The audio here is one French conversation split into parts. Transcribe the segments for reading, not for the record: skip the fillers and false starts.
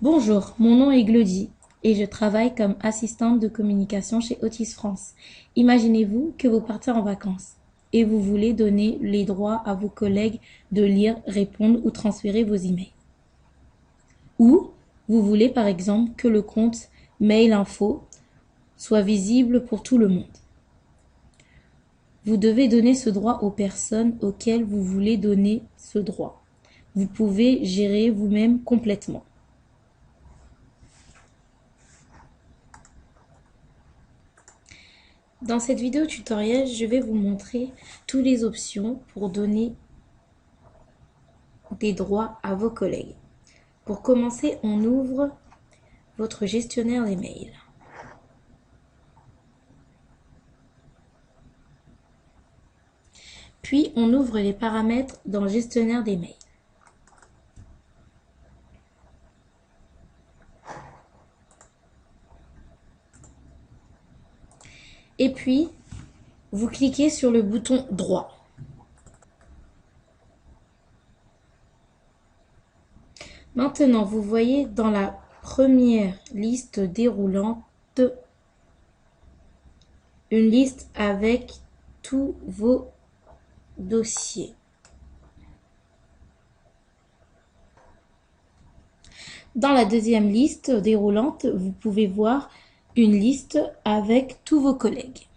Bonjour, mon nom est Glody et je travaille comme assistante de communication chez Otis France. Imaginez-vous que vous partez en vacances et vous voulez donner les droits à vos collègues de lire, répondre ou transférer vos emails. Ou vous voulez par exemple que le compte Mail Info soit visible pour tout le monde. Vous devez donner ce droit aux personnes auxquelles vous voulez donner ce droit. Vous pouvez gérer vous-même complètement. Dans cette vidéo tutoriel, je vais vous montrer toutes les options pour donner des droits à vos collègues. Pour commencer, on ouvre votre gestionnaire des mails. Puis, on ouvre les paramètres dans le gestionnaire des mails. Et puis, vous cliquez sur le bouton droit. Maintenant, vous voyez dans la première liste déroulante une liste avec tous vos dossiers. Dans la deuxième liste déroulante, vous pouvez voir une liste avec tous vos collègues.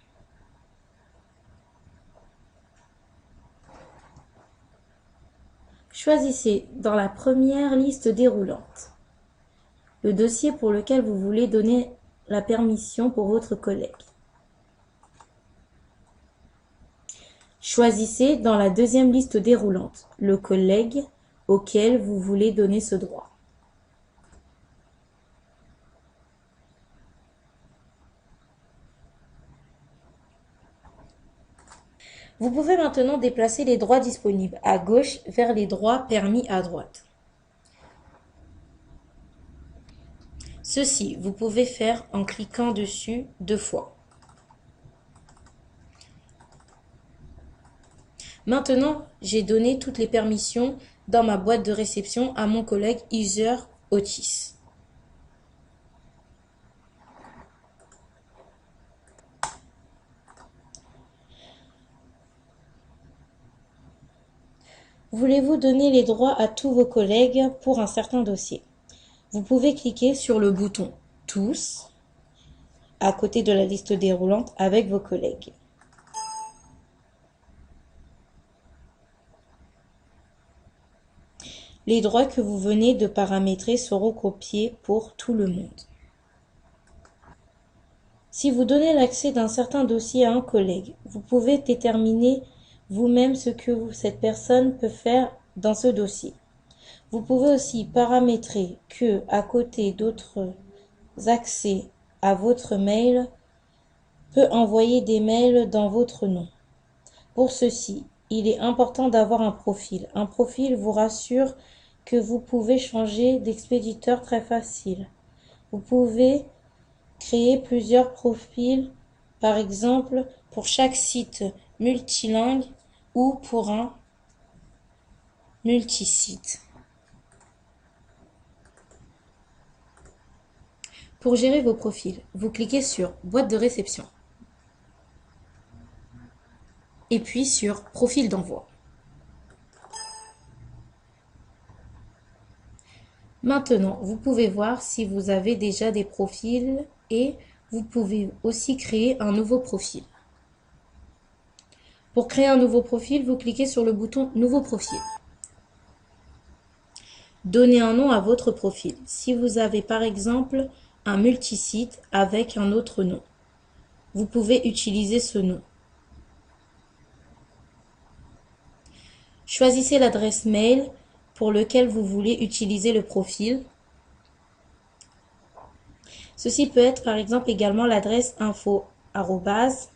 Choisissez dans la première liste déroulante le dossier pour lequel vous voulez donner la permission pour votre collègue. Choisissez dans la deuxième liste déroulante le collègue auquel vous voulez donner ce droit. Vous pouvez maintenant déplacer les droits disponibles à gauche vers les droits permis à droite. Ceci, vous pouvez faire en cliquant dessus 2 fois. Maintenant, j'ai donné toutes les permissions dans ma boîte de réception à mon collègue User Otis. Voulez-vous donner les droits à tous vos collègues pour un certain dossier? Vous pouvez cliquer sur le bouton « Tous » à côté de la liste déroulante avec vos collègues. Les droits que vous venez de paramétrer seront copiés pour tout le monde. Si vous donnez l'accès d'un certain dossier à un collègue, vous pouvez déterminer vous-même ce que cette personne peut faire dans ce dossier. Vous pouvez aussi paramétrer que, à côté d'autres accès à votre mail, peut envoyer des mails dans votre nom. Pour ceci, il est important d'avoir un profil. Un profil vous rassure que vous pouvez changer d'expéditeur très facile. Vous pouvez créer plusieurs profils, par exemple pour chaque site multilingue ou pour un multisite. Pour gérer vos profils, vous cliquez sur Boîte de réception et puis sur Profil d'envoi. Maintenant, vous pouvez voir si vous avez déjà des profils et vous pouvez aussi créer un nouveau profil. Pour créer un nouveau profil, vous cliquez sur le bouton Nouveau profil. Donnez un nom à votre profil. Si vous avez par exemple un multisite avec un autre nom, vous pouvez utiliser ce nom. Choisissez l'adresse mail pour lequel vous voulez utiliser le profil. Ceci peut être par exemple également l'adresse info @.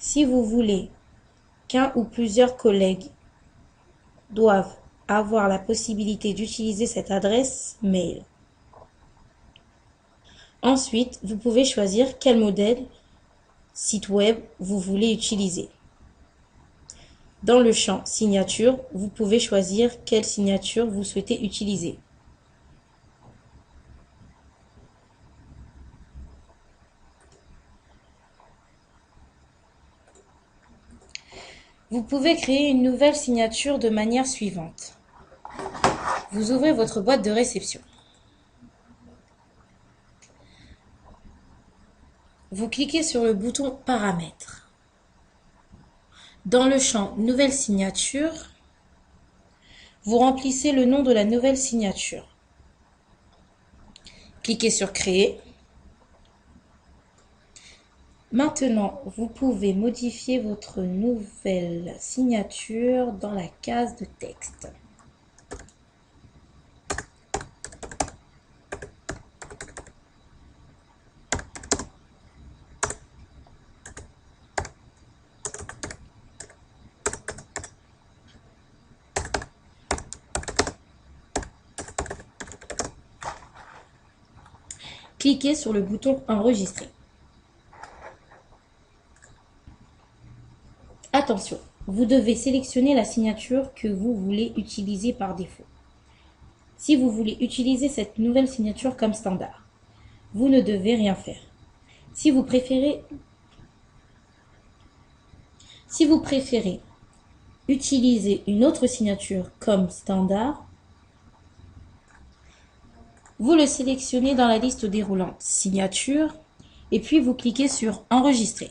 Si vous voulez qu'un ou plusieurs collègues doivent avoir la possibilité d'utiliser cette adresse mail. Ensuite, vous pouvez choisir quel modèle site web vous voulez utiliser. Dans le champ signature, vous pouvez choisir quelle signature vous souhaitez utiliser. Vous pouvez créer une nouvelle signature de manière suivante. Vous ouvrez votre boîte de réception. Vous cliquez sur le bouton Paramètres. Dans le champ Nouvelle signature, vous remplissez le nom de la nouvelle signature. Cliquez sur Créer. Maintenant, vous pouvez modifier votre nouvelle signature dans la case de texte. Cliquez sur le bouton Enregistrer. Attention, vous devez sélectionner la signature que vous voulez utiliser par défaut. Si vous voulez utiliser cette nouvelle signature comme standard, vous ne devez rien faire. Si vous préférez utiliser une autre signature comme standard, vous le sélectionnez dans la liste déroulante Signature et puis vous cliquez sur Enregistrer.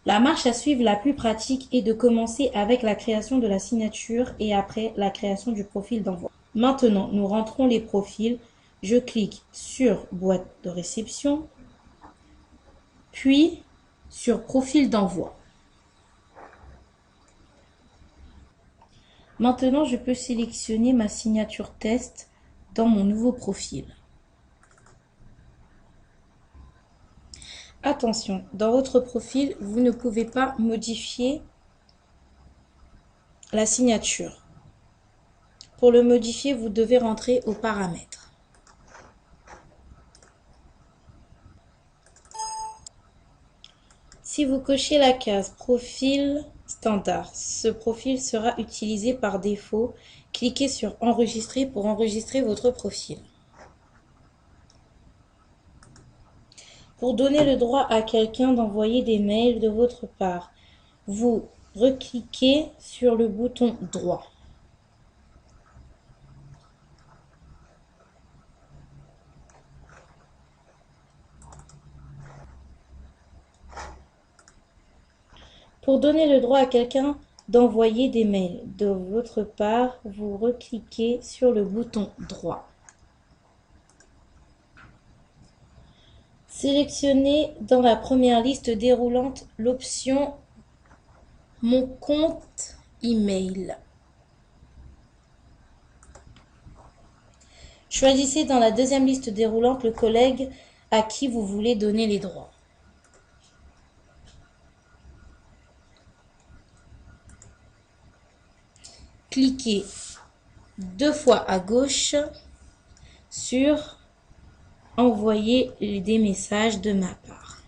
La marche à suivre la plus pratique est de commencer avec la création de la signature et après la création du profil d'envoi. Maintenant, nous rentrons les profils. Je clique sur Boîte de réception, puis sur Profil d'envoi. Maintenant, je peux sélectionner ma signature test dans mon nouveau profil. Attention, dans votre profil, vous ne pouvez pas modifier la signature. Pour le modifier, vous devez rentrer aux paramètres. Si vous cochez la case Profil standard, ce profil sera utilisé par défaut. Cliquez sur Enregistrer pour enregistrer votre profil. Pour donner le droit à quelqu'un d'envoyer des mails de votre part, vous recliquez sur le bouton Droit. Pour donner le droit à quelqu'un d'envoyer des mails de votre part, vous recliquez sur le bouton Droit. Sélectionnez dans la première liste déroulante l'option Mon compte email. Choisissez dans la deuxième liste déroulante le collègue à qui vous voulez donner les droits. Cliquez 2 fois à gauche sur Envoyer des messages de ma part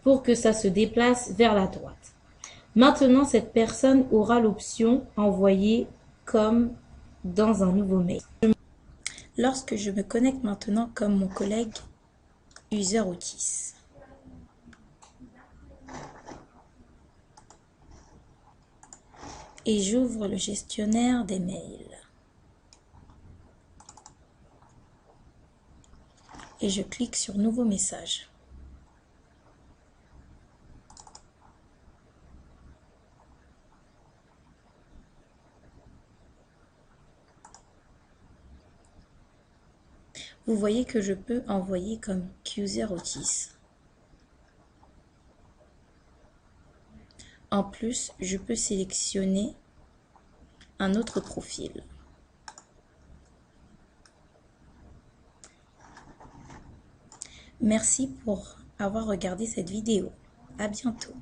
pour que ça se déplace vers la droite. Maintenant, cette personne aura l'option Envoyer comme dans un nouveau mail. Lorsque je me connecte maintenant comme mon collègue User Otis, et j'ouvre le gestionnaire des mails. Et je clique sur Nouveau message. Vous voyez que je peux envoyer comme User Otis. En plus, je peux sélectionner un autre profil. Merci pour avoir regardé cette vidéo. À bientôt.